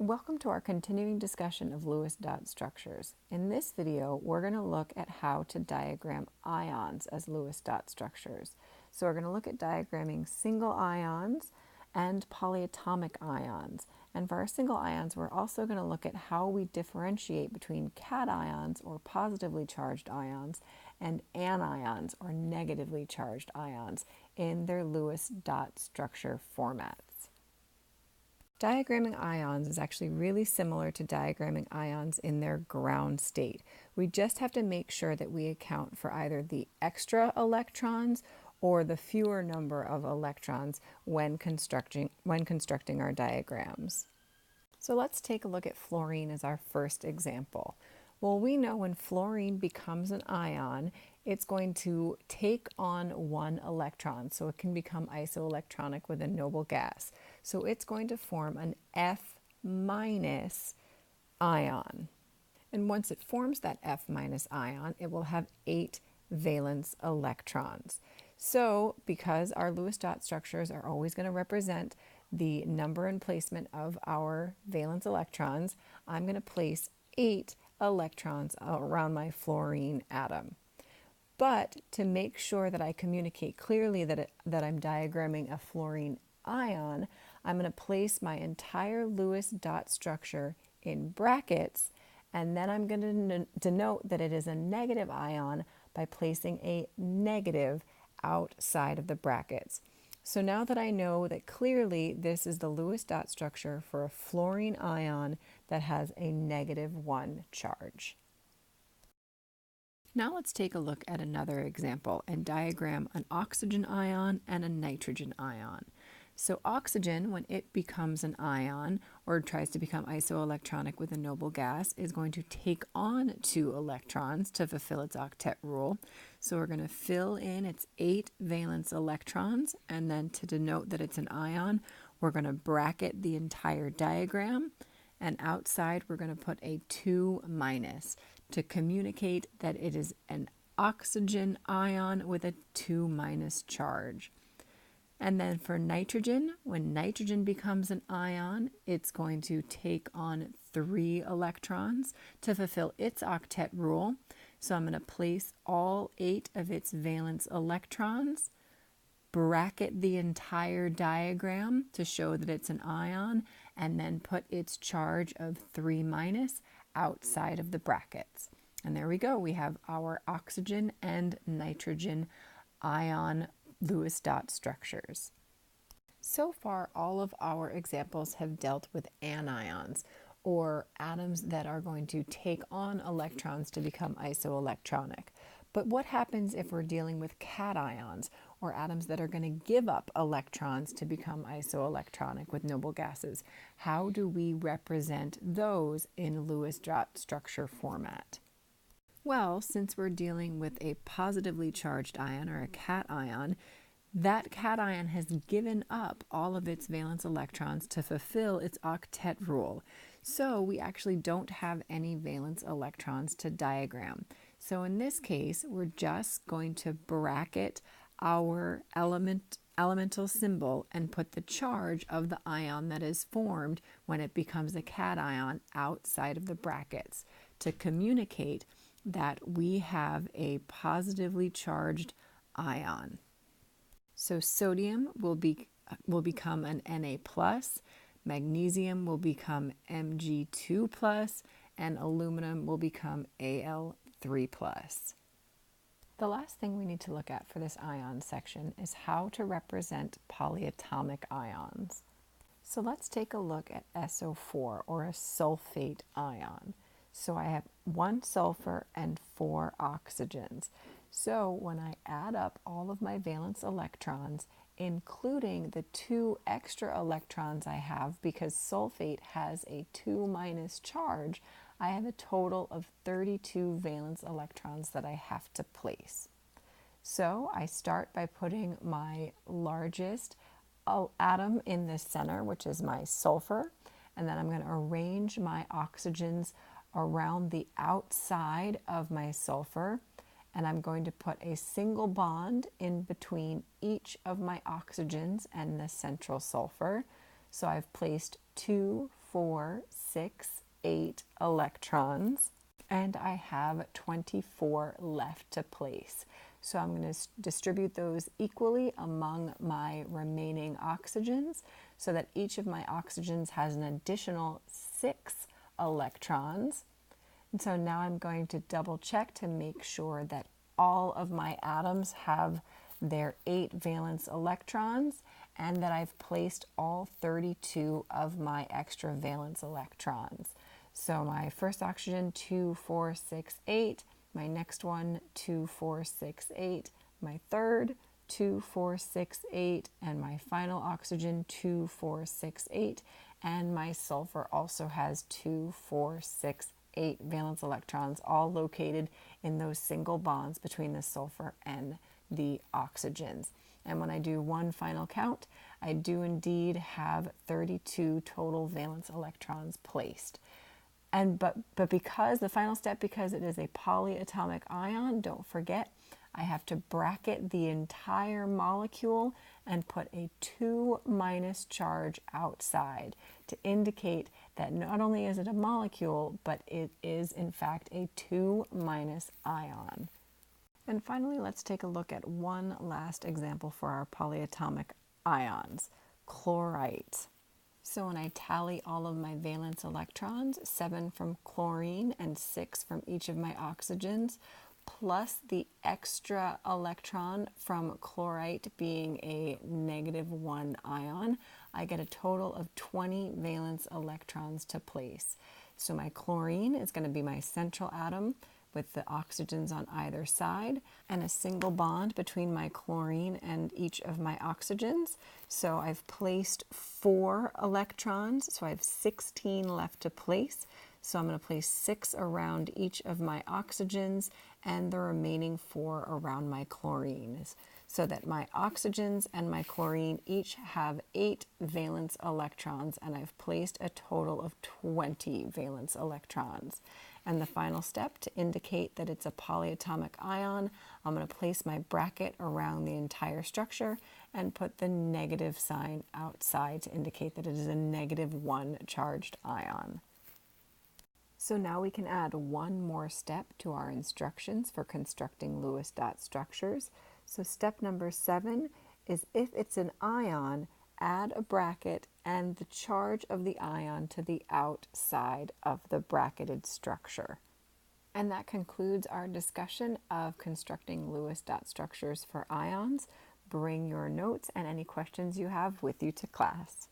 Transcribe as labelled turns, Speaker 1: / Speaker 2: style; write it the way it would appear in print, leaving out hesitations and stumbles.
Speaker 1: Welcome to our continuing discussion of Lewis dot structures. In this video, we're going to look at how to diagram ions as Lewis dot structures. So we're going to look at diagramming single ions and polyatomic ions. And for our single ions, we're also going to look at how we differentiate between cations or positively charged ions and anions or negatively charged ions in their Lewis dot structure formats. Diagramming ions is actually really similar to diagramming ions in their ground state. We just have to make sure that we account for either the extra electrons or the fewer number of electrons when constructing our diagrams. So let's take a look at fluorine as our first example. Well, we know when fluorine becomes an ion, it's going to take on one electron, so it can become isoelectronic with a noble gas. So it's going to form an F- ion. And once it forms that F- ion, it will have 8 valence electrons. So because our Lewis dot structures are always going to represent the number and placement of our valence electrons, I'm going to place 8 electrons around my fluorine atom. But to make sure that I communicate clearly that I'm diagramming a fluorine ion, I'm going to place my entire Lewis dot structure in brackets, and then I'm going to denote that it is a negative ion by placing a negative outside of the brackets. So now that I know that clearly this is the Lewis dot structure for a fluorine ion that has a -1 charge. Now let's take a look at another example and diagram an oxygen ion and a nitrogen ion. So oxygen, when it becomes an ion or tries to become isoelectronic with a noble gas, is going to take on 2 electrons to fulfill its octet rule. So we're going to fill in its 8 valence electrons, and then to denote that it's an ion, we're going to bracket the entire diagram, and outside we're going to put a 2- to communicate that it is an oxygen ion with a 2- charge. And then for nitrogen, when nitrogen becomes an ion, it's going to take on 3 electrons to fulfill its octet rule. So I'm going to place all 8 of its valence electrons, bracket the entire diagram to show that it's an ion, and then put its charge of 3- outside of the brackets. And there we go. We have our oxygen and nitrogen ion Lewis dot structures. So far, all of our examples have dealt with anions, or atoms that are going to take on electrons to become isoelectronic. But what happens if we're dealing with cations, or atoms that are going to give up electrons to become isoelectronic with noble gases? How do we represent those in Lewis dot structure format? Well, since we're dealing with a positively charged ion or a cation, that cation has given up all of its valence electrons to fulfill its octet rule. So we actually don't have any valence electrons to diagram. So in this case, we're just going to bracket our elemental symbol and put the charge of the ion that is formed when it becomes a cation outside of the brackets to communicate that we have a positively charged ion. So sodium will become an Na+, magnesium will become Mg2+, and aluminum will become Al3+. The last thing we need to look at for this ion section is how to represent polyatomic ions. So let's take a look at SO4, or a sulfate ion. So I have 1 sulfur and 4 oxygens. So when I add up all of my valence electrons, including the 2 extra electrons I have because sulfate has a 2- charge, I have a total of 32 valence electrons that I have to place. So I start by putting my largest atom in the center, which is my sulfur, and then I'm going to arrange my oxygens around the outside of my sulfur, and I'm going to put a single bond in between each of my oxygens and the central sulfur. So I've placed 2 4, 6, 8 electrons, and I have 24 left to place. So I'm going to distribute those equally among my remaining oxygens so that each of my oxygens has an additional 6 electrons. And so now I'm going to double check to make sure that all of my atoms have their 8 valence electrons and that I've placed all 32 of my extra valence electrons. So my first oxygen, 2, 4, 6, 8. My next one, 2, 4, 6, 8. My third, 2, 4, 6, 8. And my final oxygen, 2, 4, 6, 8. And my sulfur also has 2, 4, 6, 8 valence electrons, all located in those single bonds between the sulfur and the oxygens. And when I do one final count, I do indeed have 32 total valence electrons placed. And but because the final step, because it is a polyatomic ion, don't forget, I have to bracket the entire molecule and put a 2- charge outside to indicate that not only is it a molecule, but it is in fact a 2- ion. And finally, let's take a look at one last example for our polyatomic ions, chlorite. So when I tally all of my valence electrons, 7 from chlorine and 6 from each of my oxygens, plus the extra electron from chlorite being a -1 ion, I get a total of 20 valence electrons to place. So my chlorine is going to be my central atom with the oxygens on either side and a single bond between my chlorine and each of my oxygens. So I've placed 4 electrons, so I have 16 left to place. So I'm going to place 6 around each of my oxygens and the remaining 4 around my chlorines, so that my oxygens and my chlorine each have 8 valence electrons, and I've placed a total of 20 valence electrons. And the final step, to indicate that it's a polyatomic ion, I'm going to place my bracket around the entire structure and put the negative sign outside to indicate that it is a -1 charged ion. So now we can add one more step to our instructions for constructing Lewis dot structures. So step number 7 is, if it's an ion, add a bracket and the charge of the ion to the outside of the bracketed structure. And that concludes our discussion of constructing Lewis dot structures for ions. Bring your notes and any questions you have with you to class.